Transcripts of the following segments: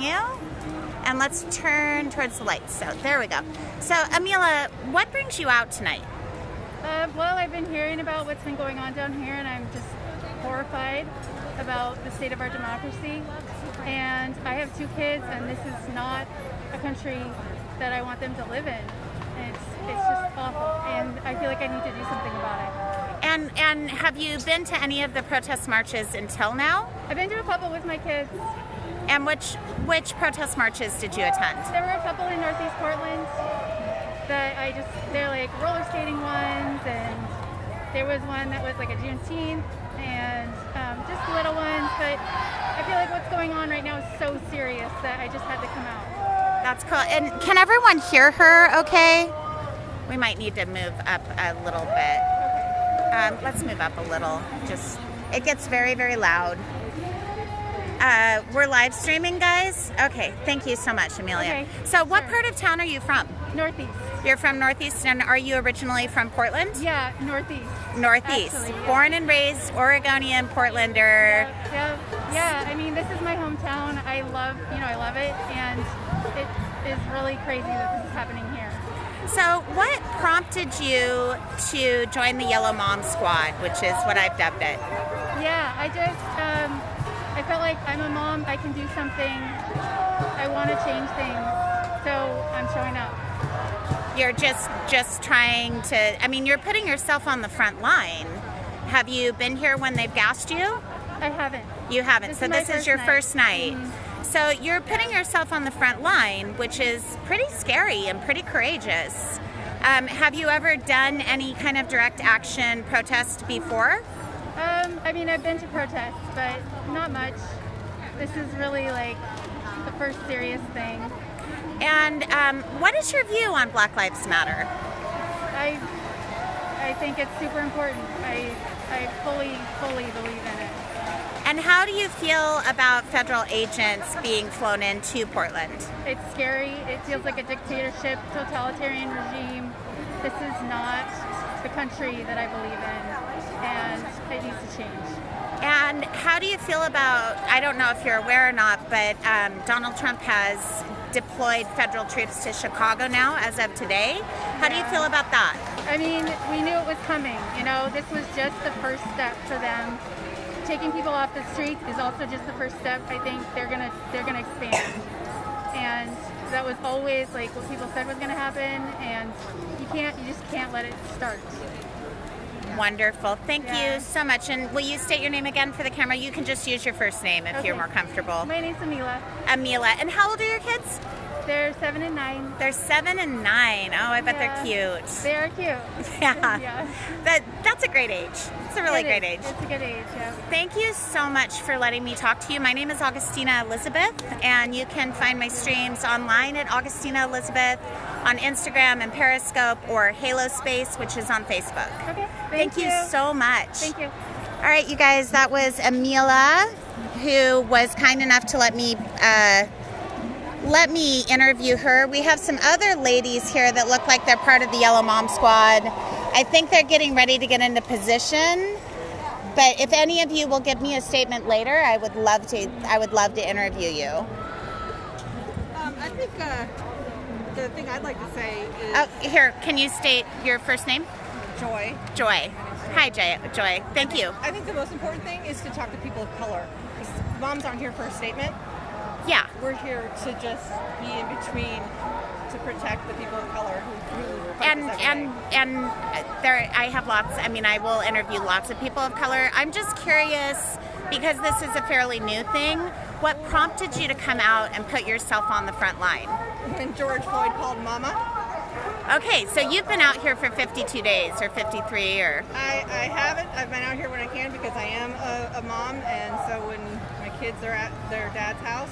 you. And let's turn towards the lights. So there we go. So Amila, what brings you out tonight? Well, I've been hearing about what's been going on down here, and I'm just horrified about the state of our democracy. And I have 2 kids, and this is not a country that I want them to live in. And it's just awful, and I feel like I need to do something about it. And have you been to any of the protest marches until now? I've been to a couple with my kids. And which protest marches did you attend? There were a couple in Northeast Portland that they're like roller skating ones, and there was one that was like a Juneteenth, and just little ones, but I feel like what's going on right now is so serious that I just had to come out. That's cool. And can everyone hear her okay? We might need to move up a little bit. Let's move up a little. It gets very, very loud. We're live streaming, guys. Okay, thank you so much, Amelia. Okay, so what part of town are you from? Northeast. You're from Northeast, and are you originally from Portland? Yeah, Northeast. Northeast. Actually, yeah. Born and raised Oregonian, Portlander. Yeah. I mean, this is my hometown. I love it, and it is really crazy that this is happening here. So what prompted you to join the Yellow Mom Squad, which is what I've dubbed it? Yeah, I felt like I'm a mom, I can do something, I want to change things, so I'm showing up. You're just trying to, I mean, you're putting yourself on the front line. Have you been here when they've gassed you? I haven't. You haven't, so this is your first night. Mm-hmm. So you're putting yourself on the front line, which is pretty scary and pretty courageous. Have you ever done any kind of direct action protest before? I mean, I've been to protests, but not much. This is really like the first serious thing. And what is your view on Black Lives Matter? I think it's super important. I fully believe in it. And how do you feel about federal agents being flown into Portland? It's scary. It feels like a dictatorship, totalitarian regime. This is not the country that I believe in, and it needs to change. And how do you feel about, I don't know if you're aware or not, but Donald Trump has deployed federal troops to Chicago now as of today. How do you feel about that? I mean, we knew it was coming. This was just the first step for them. Taking people off the streets is also just the first step. I think they're gonna expand, and that was always like what people said was gonna happen, and you just can't let it start. Wonderful. Thank you so much. And will you state your name again for the camera? You can just use your first name if you're more comfortable. My name's Amila. Amila. And how old are your kids? They're 7 and 9. They're 7 and 9. Oh, I bet they're cute. They are cute. Yeah. That's a great age. It's a really great age. It's a good age, yeah. Thank you so much for letting me talk to you. My name is Augustina Elizabeth, and you can find my streams online at Augustina Elizabeth on Instagram and Periscope, or Halo Space, which is on Facebook. Okay. Thank you so much. Thank you. All right, you guys, that was Amila, who was kind enough to let me interview her. We have some other ladies here that look like they're part of the Yellow Mom Squad. I think they're getting ready to get into position. But if any of you will give me a statement later, I would love to interview you. I think the thing I'd like to say is... Oh, here, can you state your first name? Joy. Joy. Hi, Joy. Thank you. I think the most important thing is to talk to people of color. Moms aren't here for a statement. Yeah. We're here to just be in between to protect the people of color who fight this every day. And there, I have lots. I mean, I will interview lots of people of color. I'm just curious, because this is a fairly new thing. What prompted you to come out and put yourself on the front line? When George Floyd called Mama. Okay, so you've been out here for 52 days or 53 or... I haven't. I've been out here when I can because I am a mom, and so when my kids are at their dad's house.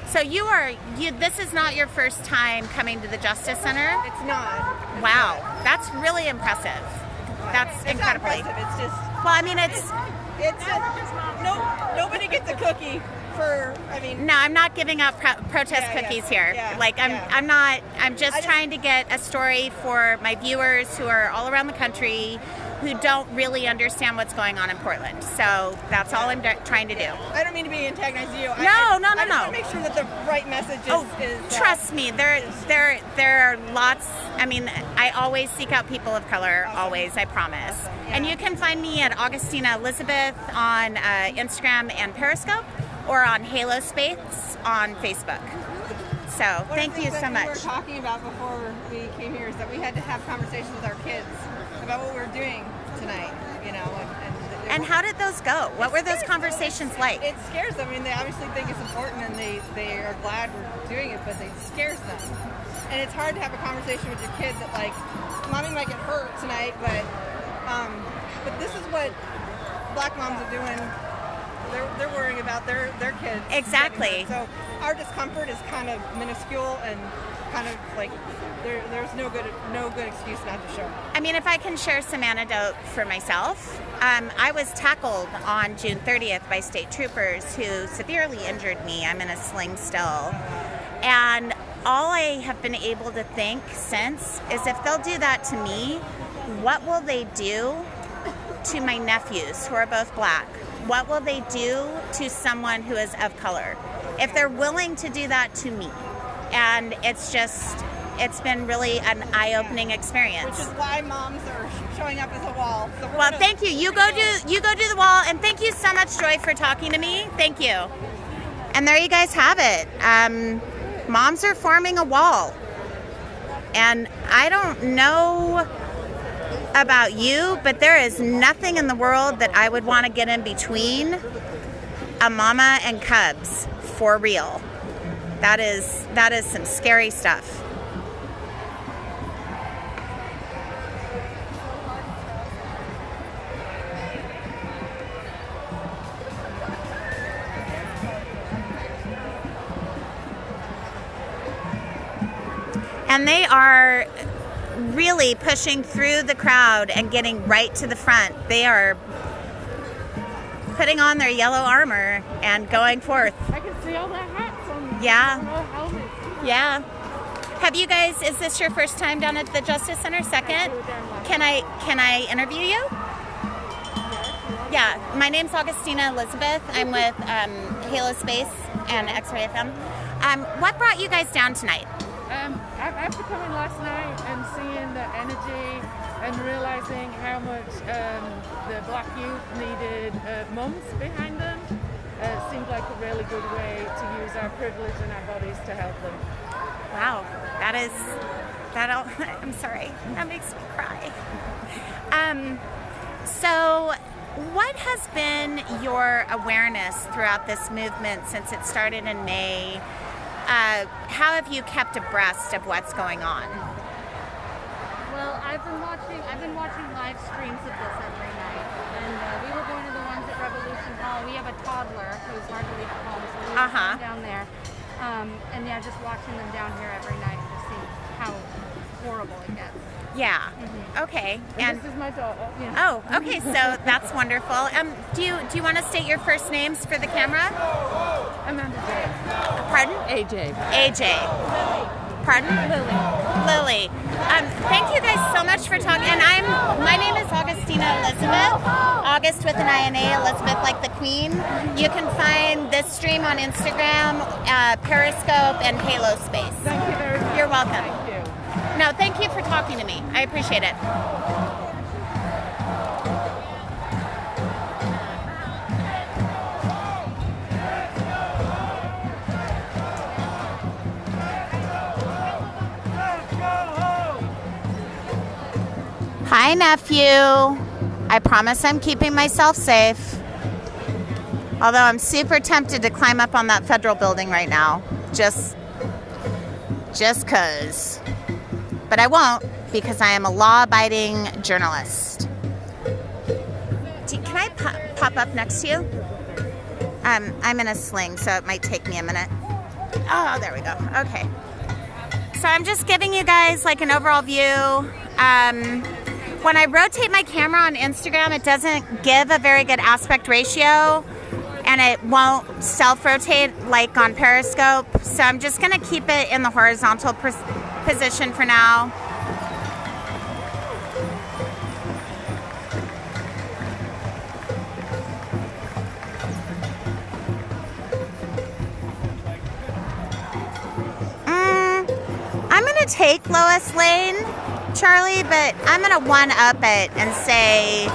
So this is not your first time coming to the Justice Center? It's not. Wow, that's really impressive. That's incredible. It's not impressive, it's just... Well, I mean, it's nobody gets a cookie for, No, I'm not giving out protest cookies here. I'm just trying to get a story for my viewers who are all around the country who don't really understand what's going on in Portland. So that's all I'm trying to do. I don't mean to be antagonizing you. No. I just want to make sure that the right message is trust me, there are lots. I mean, I always seek out people of color, always, I promise. Yeah. And you can find me at Augustina Elizabeth on Instagram and Periscope, or on Halo Space on Facebook. So thank you so much. What we were talking about before we came here is that we had to have conversations with our kids about what we were doing tonight, you know. And how did those go? What were those conversations like? It scares them. I mean, they obviously think it's important and they are glad we're doing it, but it scares them. And it's hard to have a conversation with your kid that, like, Mommy might get hurt tonight, but this is what Black moms are doing. They're worrying about their kids. Exactly. So our discomfort is kind of minuscule and kind of like there's no good excuse not to show. I mean, if I can share some anecdote for myself, I was tackled on June 30th by state troopers who severely injured me. I'm in a sling still. And all I have been able to think since is if they'll do that to me, what will they do to my nephews who are both Black? What will they do to someone who is of color? If they're willing to do that to me. And it's been really an eye-opening experience. Which is why moms are showing up as a wall. So well, thank you. You go do the wall, and thank you so much, Joy, for talking to me. Thank you. And there you guys have it. Moms are forming a wall. And I don't know about you, but there is nothing in the world that I would want to get in between a mama and cubs, for real. That is some scary stuff. And they are really pushing through the crowd and getting right to the front. They are putting on their yellow armor and going forth. I can see all the hats on. Yeah. Helmets. Yeah. Have you guys, is this your first time down at the Justice Center? Second? Can I interview you? Yeah. My name's Augustina Elizabeth. I'm with Halo Space and X-Ray FM. What brought you guys down tonight? After coming last night and seeing the energy and realizing how much the Black youth needed mums behind them, it seemed like a really good way to use our privilege and our bodies to help them. Wow, I'm sorry, that makes me cry. So what has been your awareness throughout this movement since it started in May? How have you kept abreast of what's going on? Well, I've been watching live streams of this every night, and we were one of the ones at Revolution Hall. We have a toddler who's hard to leave at home, so we were going down there, and yeah, just watching them down here every night to see how horrible it gets. Yeah. Mm-hmm. Okay. And this is my daughter. Yeah. Oh, okay. So that's wonderful. Do you want to state your first names for the camera? Amanda J. Pardon? AJ. AJ. Pardon? Lily. Thank you guys so much for talking. And my name is Augustina Elizabeth. August with an I-N-A, Elizabeth like the Queen. You can find this stream on Instagram, Periscope, and Halo Space. Thank you very much. You're welcome. Thank you. No, thank you for talking to me. I appreciate it. Hi, nephew. I promise I'm keeping myself safe. Although I'm super tempted to climb up on that federal building right now. Just 'cause. But I won't, because I am a law-abiding journalist. Can I pop up next to you? I'm in a sling, so it might take me a minute. Oh, there we go. Okay. So I'm just giving you guys like an overall view. When I rotate my camera on Instagram, it doesn't give a very good aspect ratio, and it won't self-rotate like on Periscope. So I'm just going to keep it in the horizontal position for now. take Lois Lane, Charlie, but I'm going to one-up it and say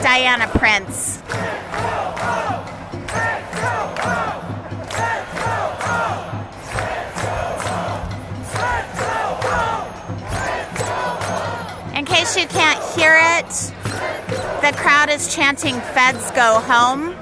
Diana Prince. In case you can't hear it, the crowd is chanting "Feds go home."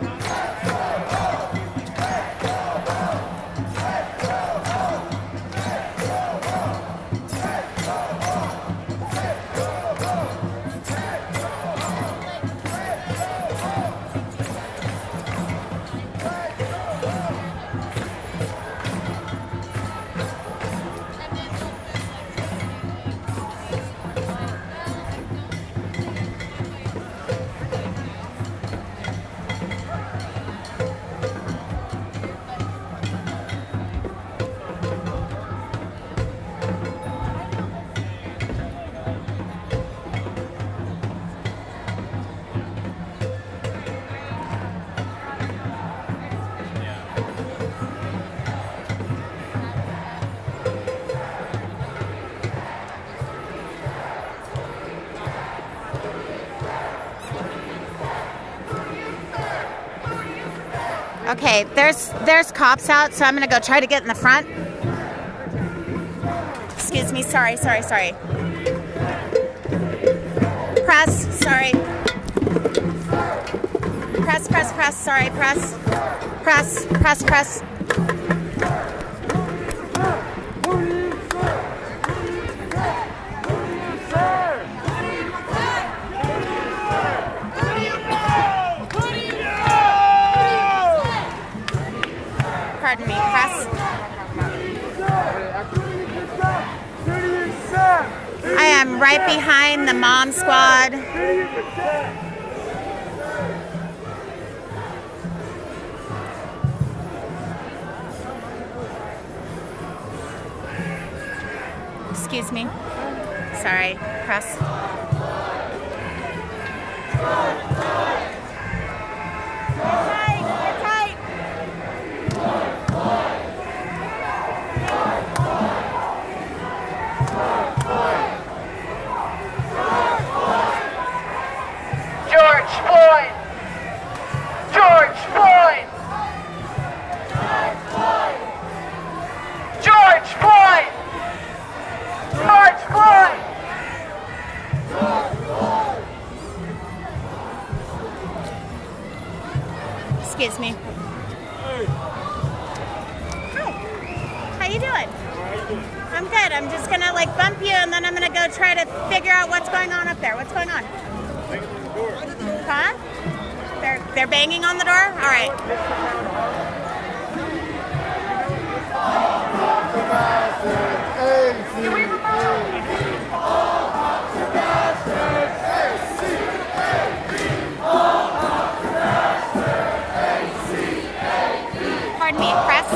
Okay, there's cops out, so I'm gonna go try to get in the front. Excuse me, sorry. Press, sorry. Press, sorry, press. Press. Pardon me, press. I am right behind the mom squad. Excuse me. Sorry, press. Excuse me. Hi. How you doing? I'm good. I'm just gonna bump you, and then I'm gonna go try to figure out what's going on up there. What's going on? Huh? They're banging on the door? All right. Pardon me, press.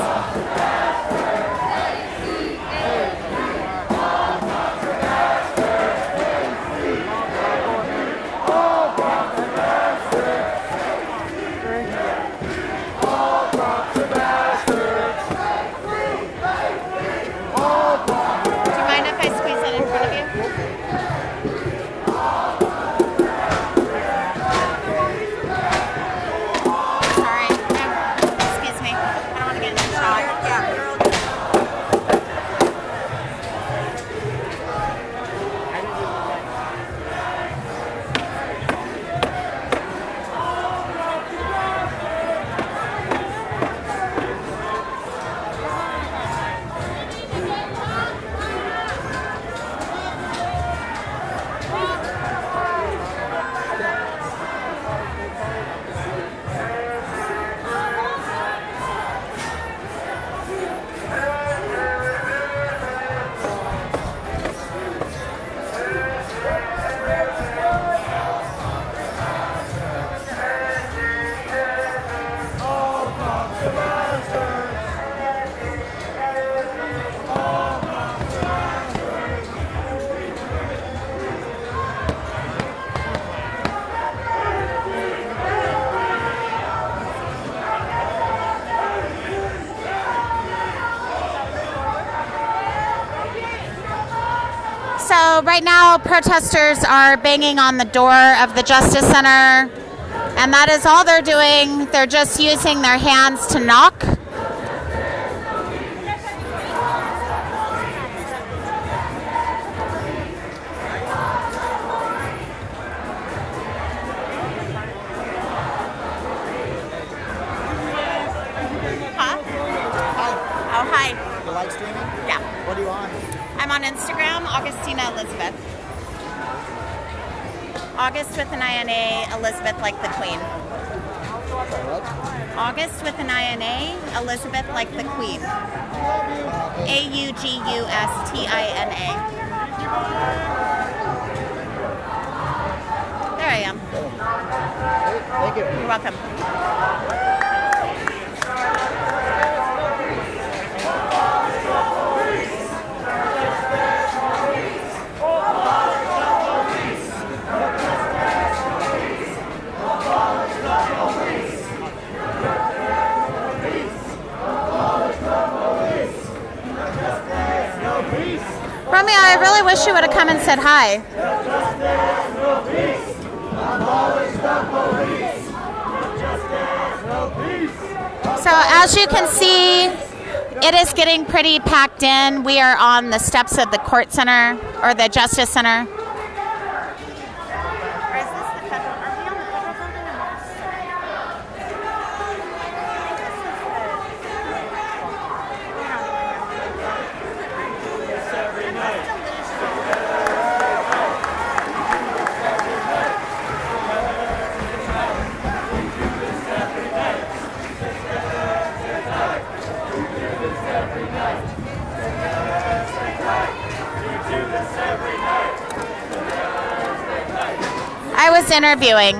So right now, protesters are banging on the door of the Justice Center, and that is all they're doing. They're just using their hands to knock. Oh, hi. You live streaming? Yeah. What are you on? I'm on Instagram, Augustina Elizabeth. August with an INA, Elizabeth like the Queen. Sorry, what? August with an INA, Elizabeth like the Queen. AUGUSTINA. There I am. Thank you. You're welcome. Romeo, I really wish you would have come and said hi. So as you can see, it is getting pretty packed in. We are on the steps of the court center, or the Justice Center. I was interviewing.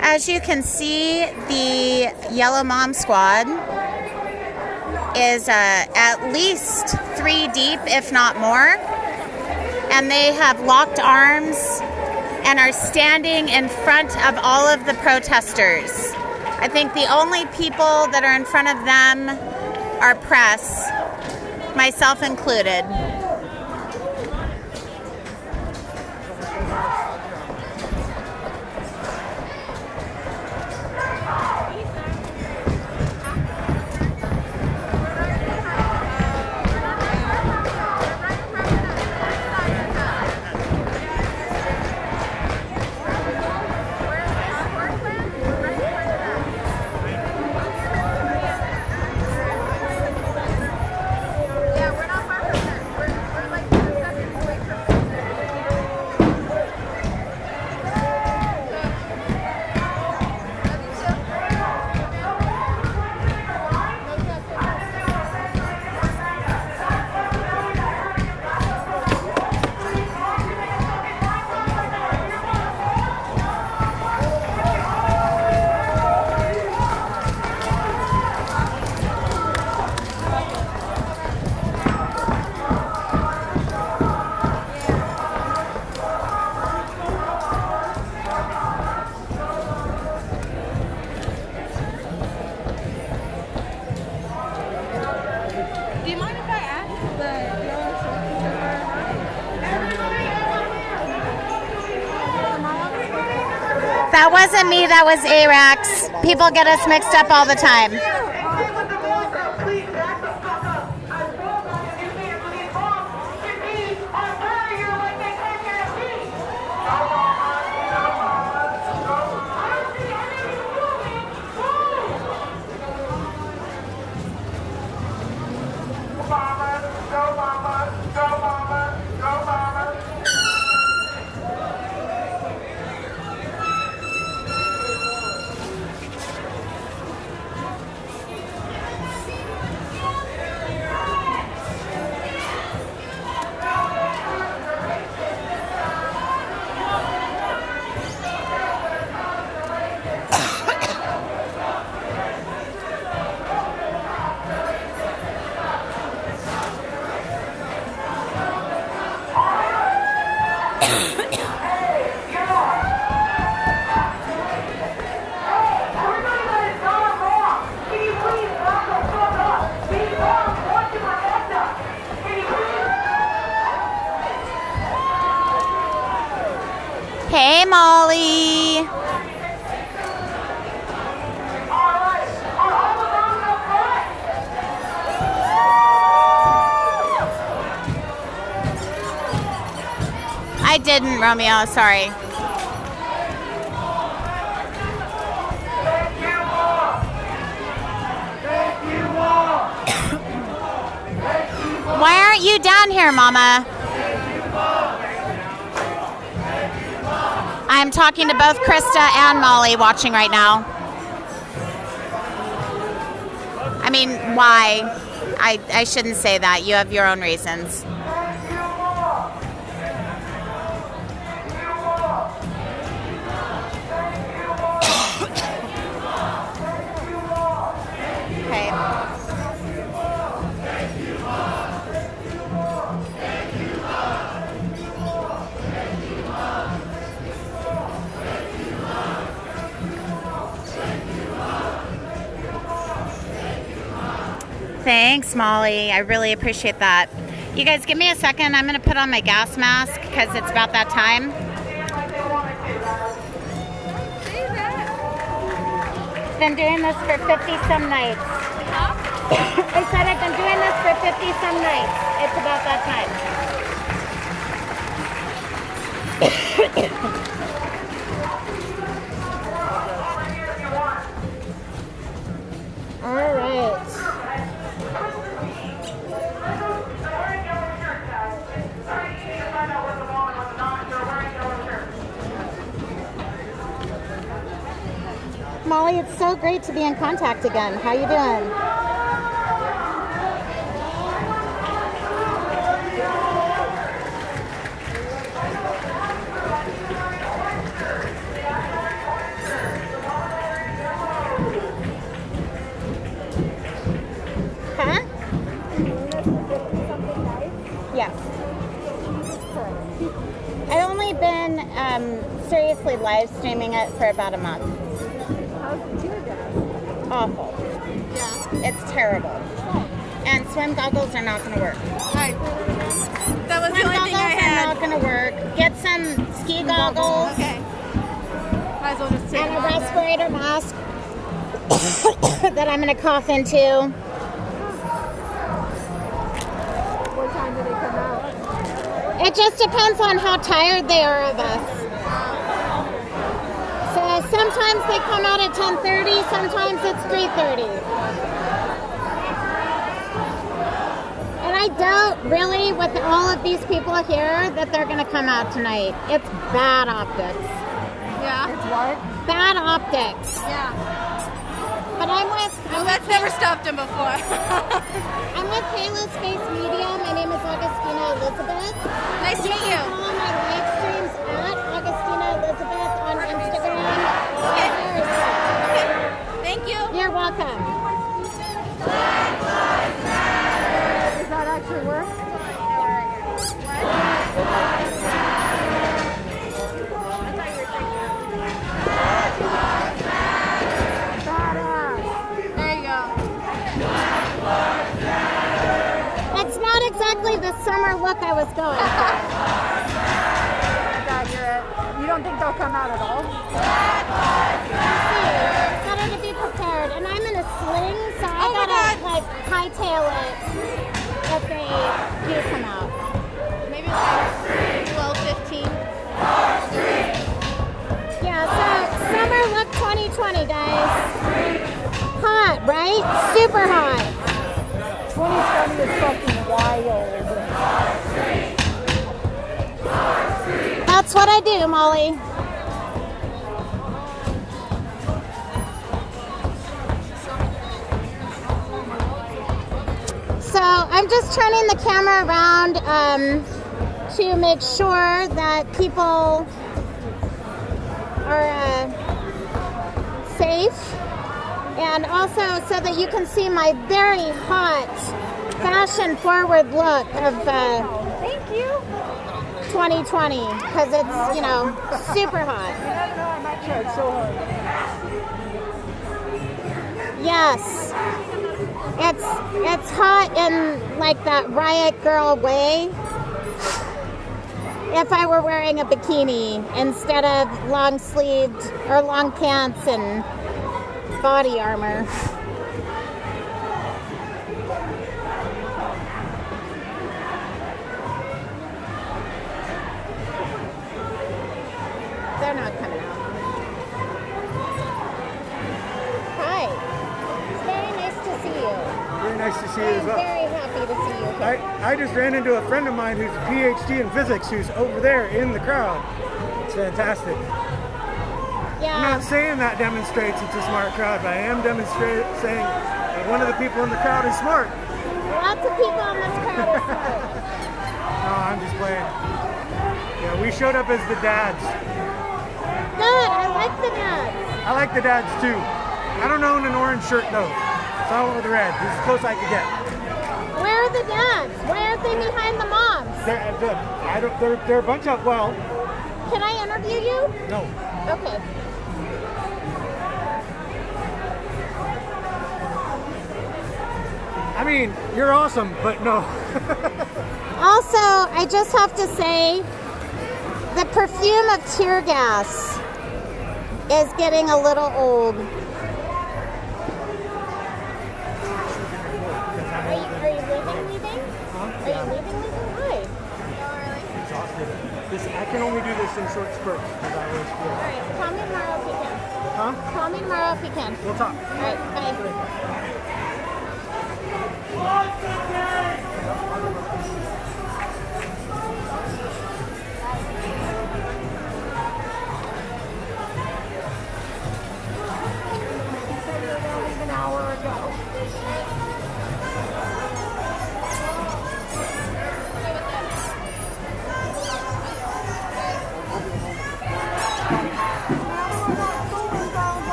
As you can see, the Yellow Mom Squad is at least 3 deep, if not more. And they have locked arms and are standing in front of all of the protesters. I think the only people that are in front of them are press, myself included. That wasn't me, that was Arax. People get us mixed up all the time. Hey, Molly. I didn't, Romeo. Sorry. Why aren't you down here, Mama? I'm talking to both Krista and Molly watching right now. I mean, why? I shouldn't say that. You have your own reasons. Okay. Thanks, Molly. I really appreciate that. You guys, give me a second. I'm going to put on my gas mask because it's about that time. Been doing this for 50-some nights. I said I've been doing this for 50-some nights. It's about that time. All right. Molly, it's so great to be in contact again. How you doing? Huh? Yes. I've only been seriously live streaming it for about a month. Awful. Yeah. It's terrible. And swim goggles are not going to work. Right. That was the only thing I had. Swim goggles are not going to work. Get some ski goggles. Okay. Might as well just take and them a off respirator mask that I'm going to cough into. What time do they come out? It just depends on how tired they are of us. So sometimes they come out at 10:30, sometimes it's 3:30. And I doubt really with all of these people here that they're going to come out tonight. It's bad optics. Yeah. It's what? Bad optics. Yeah. But I'm with... That's never stopped him before. I'm with Halo Space Media. My name is Augustina Elizabeth. Nice to meet you. Follow my live streams at Augustina Elizabeth on Instagram. Okay. Thank you. You're welcome. Does that actually work? There you go. It's not exactly the summer look I was going for. You don't think they'll come out at all? It's better to be prepared. And I'm in a sling, so I gotta like hightail it if they do come out. Maybe like 12:15. Yeah, so summer look 2020, guys. Hot, right? Super hot. 2020 is fucking wild. That's what I do, Molly. So I'm just turning the camera around to make sure that people are safe, and also so that you can see my very hot, fashion-forward look of Thank you. 2020, because it's, you know, super hot. I might try so hard. Yes. It's hot in like that riot girl way. if I were wearing a bikini instead of long sleeved or long pants and body armor. They're not coming out. Hi. It's very nice to see you. Very nice to see you as I'm well. very happy to see you here. I just ran into a friend of mine who's a PhD in physics who's over there in the crowd. It's fantastic. I'm Yeah. not saying that demonstrates it's a smart crowd, but I am saying that one of the people in the crowd is smart. Lots of people in this crowd are smart. No, I'm just playing. Yeah, we showed up as the dads. Good. I like the dads. I like the dads too. I don't own an orange shirt though. So I went with the red. This is as close I could get. Where are the dads? Why aren't they behind the moms? They're a bunch of, well, Can I interview you? no. Okay. I mean, you're awesome, but no. Also, I just have to say, the perfume of tear gas is getting a little old. Are you leaving? Huh? Are you leaving? Why? Exhausted. I can only do this in short spurts because I was. All right, call me tomorrow if you can. Huh? Call me tomorrow if you can. We'll talk. All right, bye. An hour ago.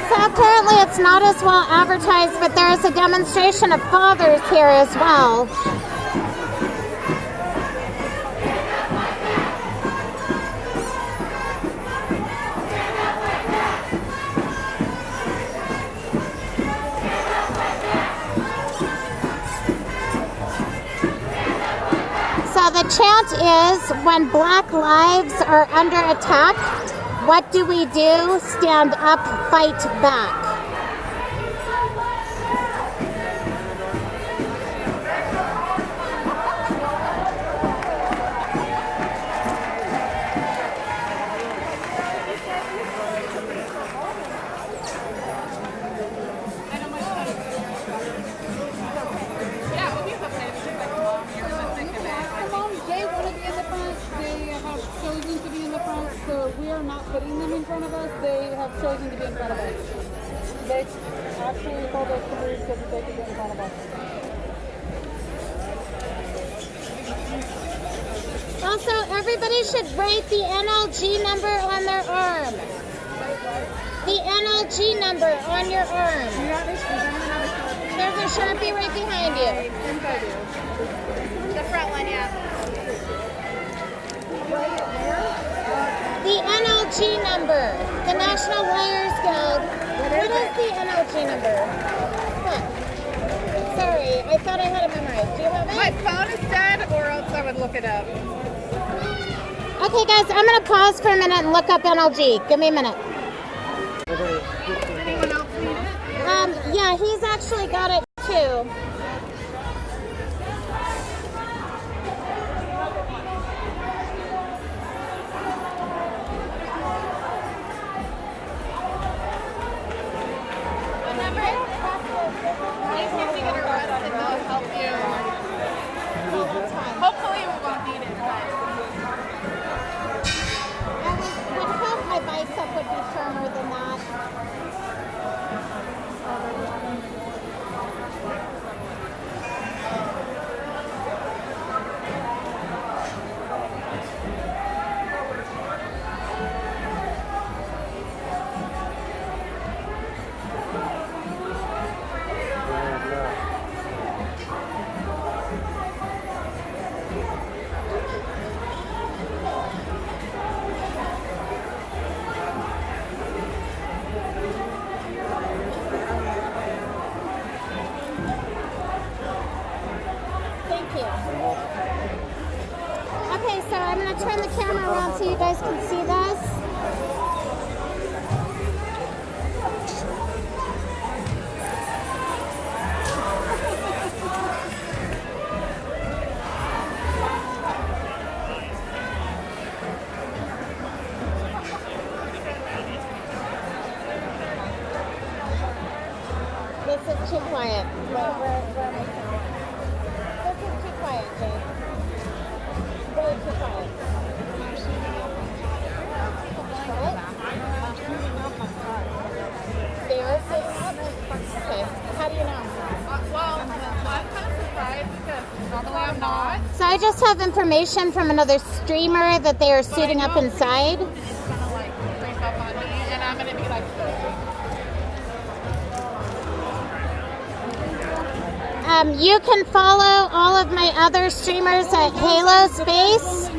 So apparently it's not as well advertised, but there is a demonstration of fathers here as well. So the chant is, when Black lives are under attack, what do we do? Stand up, fight back. They want to be in the front. They have chosen to be in the front, so we are not putting them in front of us. They have chosen to be in front of us. They actually told us to move so that they could be in front of us. Also, everybody should write the NLG number on their arm. The NLG number on your arm. There's a Sharpie right behind you. The front one, yeah. The NLG number. The National Lawyers Guild. What is the NLG number? Huh. Sorry, I thought I had it memorized. Do you have it? My phone is dead, or else I would look it up. Okay, guys, I'm going to pause for a minute and look up NLG. Give me a minute. Anyone else need it? Yeah, he's actually got it too. Hopefully we won't need it, but I would hope my bicep would be firmer than that. guys can see this. This is too quiet. This is too quiet, Jane. Way too quiet. Okay. How do you know? Well, I'm kind of surprised because normally I'm not. So I just have information from another streamer that they are suiting up inside. It's kind of like creep up on me, and I'm going to be like, You can follow all of my other streamers at Halo Space.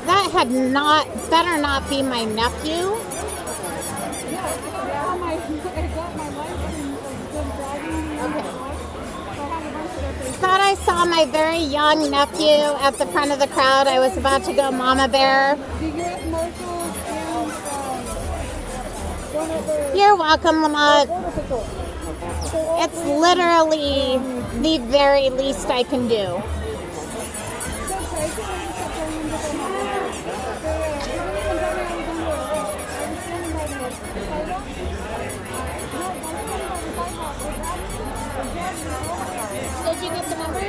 That better not be my nephew. Thought I saw my very young nephew at the front of the crowd. I was about to go Mama Bear. You're welcome, Lamont. It's literally the very least I can do. Did you get the number?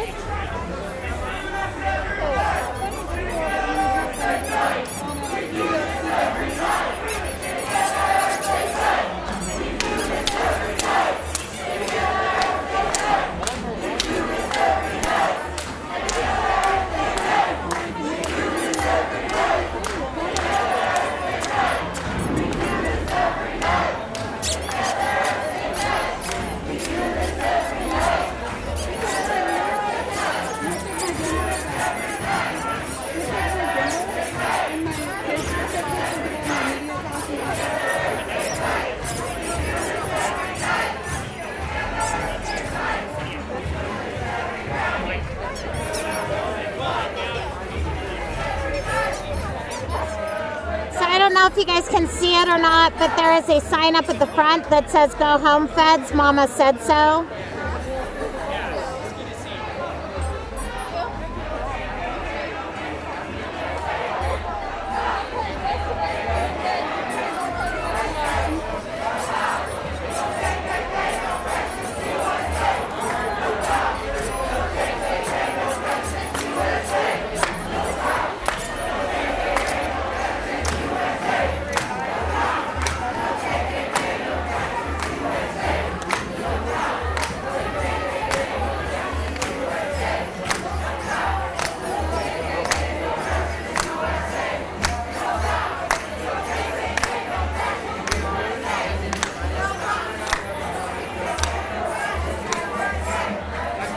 I don't know if you guys can see it or not, but there is a sign up at the front that says "Go home, Feds. Mama said so."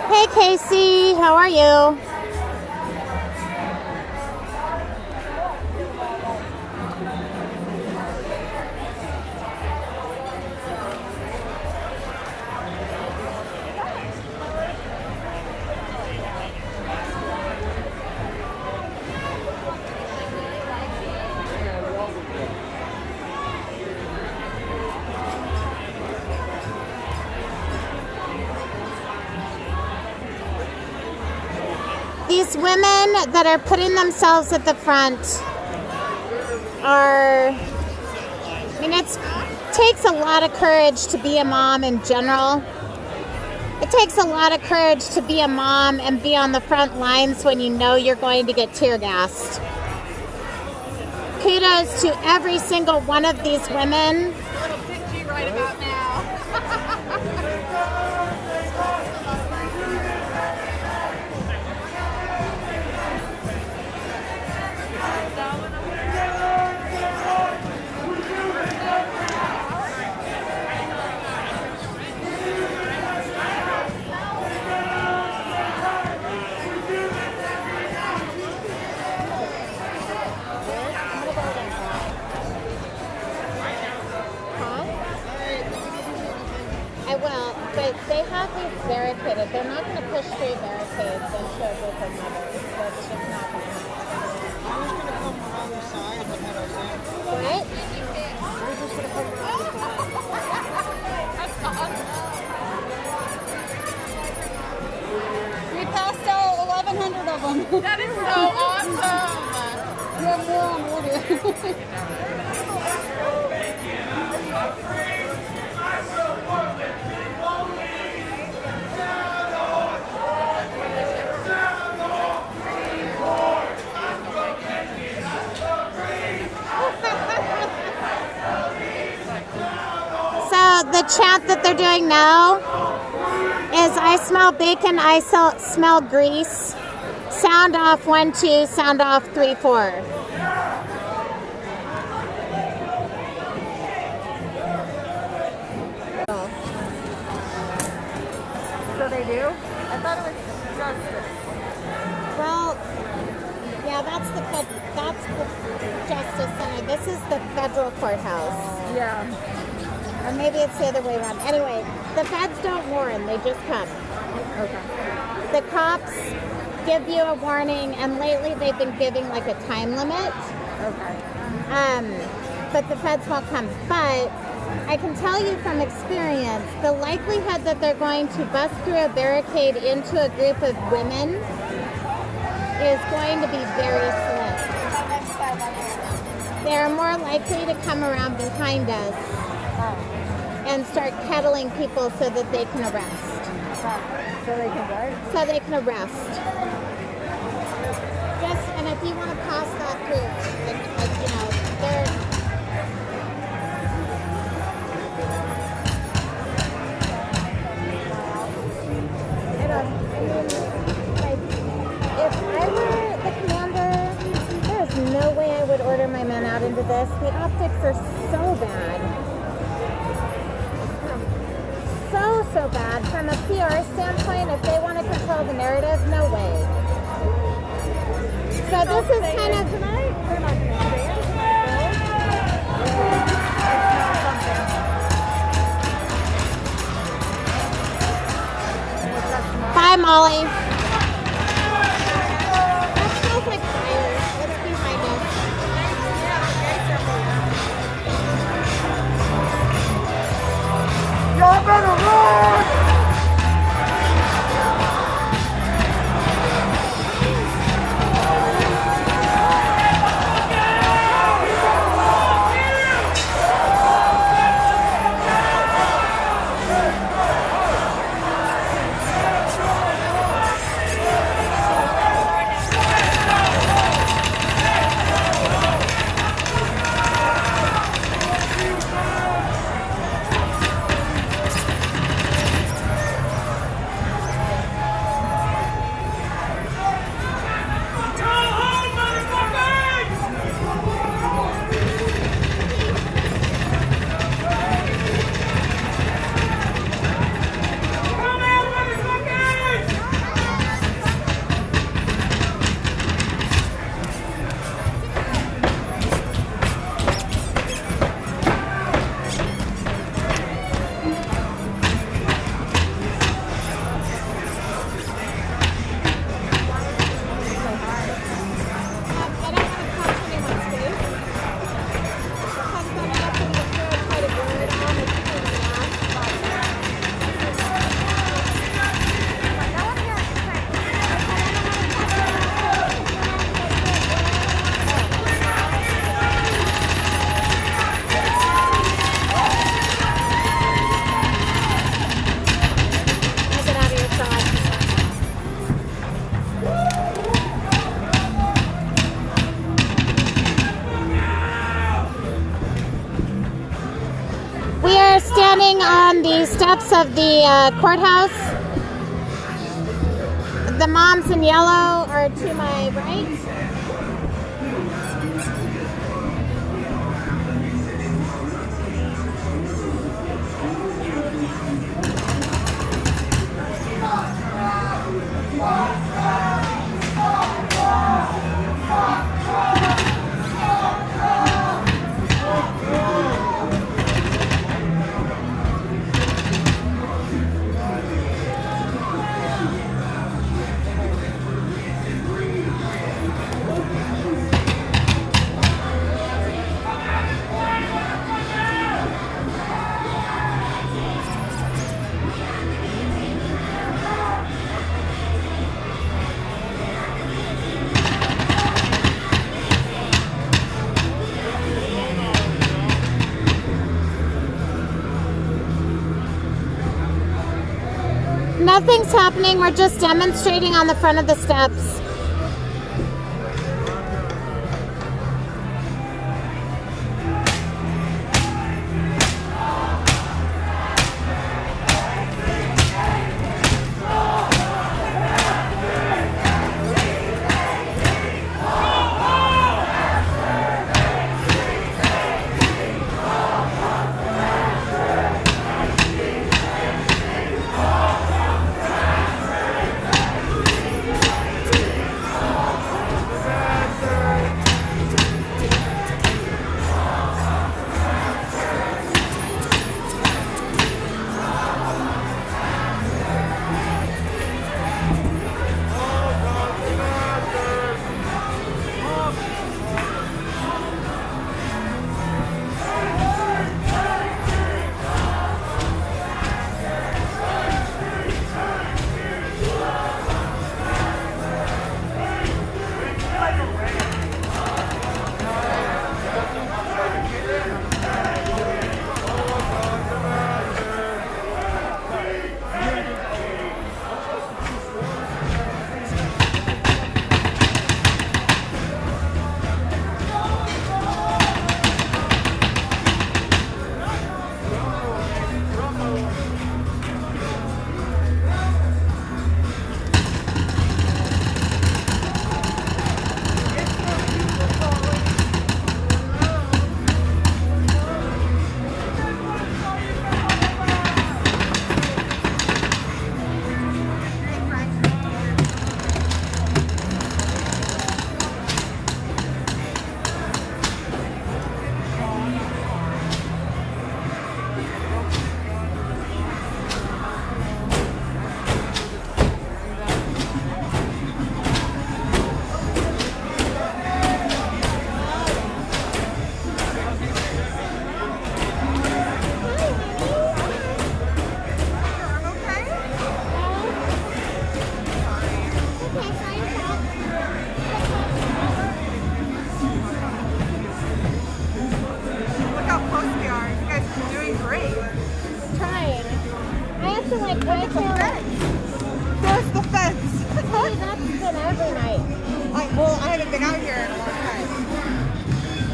Hey Casey, how are you? These women that are putting themselves at the front are, it takes a lot of courage to be a mom in general. It takes a lot of courage to be a mom and be on the front lines when you know you're going to get tear gassed. Kudos to every single one of these women. right about now. barricaded. They're not going to push through barricades and show with their mothers. That's just not going to happen. I'm just gonna come around the side and head us in. What? We're just gonna come around the side. We passed out 1,100 of them. That is so awesome. We have more on order. So the chant that they're doing now is I smell bacon, I smell grease. Sound off 1, 2, sound off 3, 4. So they do? I thought it was justice. Well, yeah, that's the Justice Center. This is the federal courthouse. Yeah. Or maybe it's the other way around. Anyway, the feds don't warn, they just come. Okay. The cops give you a warning, and lately they've been giving like a time limit. Okay. But the feds won't come. But I can tell you from experience, the likelihood that they're going to bust through a barricade into a group of women is going to be very slim. They're more likely to come around behind us and start kettling people so that they can arrest. So they can what? So they can arrest. Just, and if you want to pass that through, like you know, they're... If I were the commander, there's no way I would order my men out into this. The optics are so bad. So bad. From a PR standpoint, if they want to control the narrative, no way. So this is kind of... Tonight? They're not going to stand tonight, Bye, Molly. That smells like fire. What's behind us? Y'all better run! Standing on the steps of the courthouse. The moms in yellow are to my right. Nothing's happening. We're just demonstrating on the front of the steps. Where's the fence? Hey, that's been every night. I haven't been out here in a long time.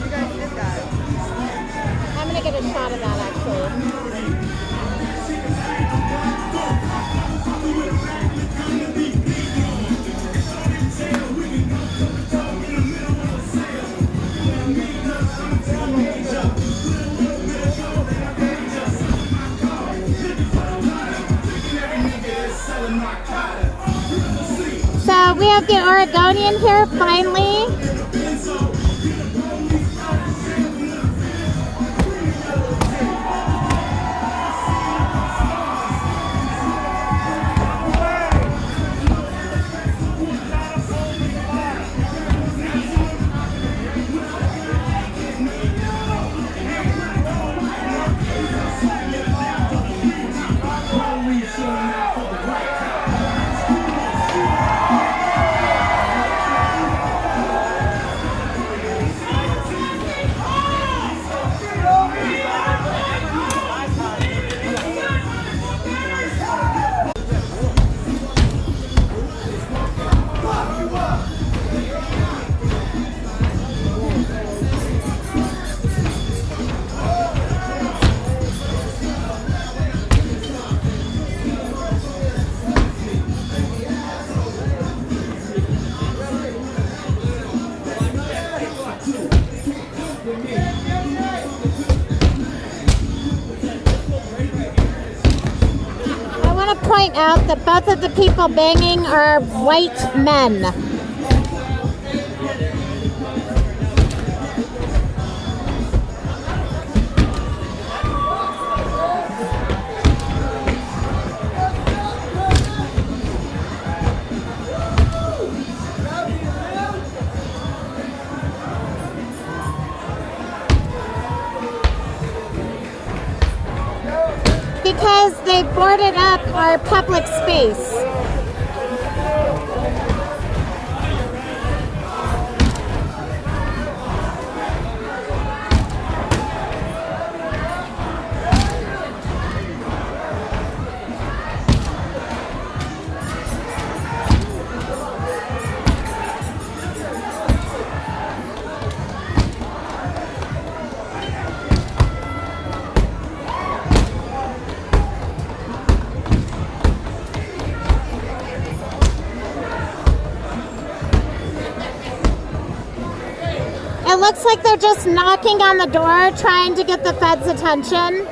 You guys did that. I'm gonna get a shot of that actually. So we have the Oregonian here finally. Point out that both of the people banging are white men. Because they boarded up our public space. It looks like they're just knocking on the door trying to get the feds' attention.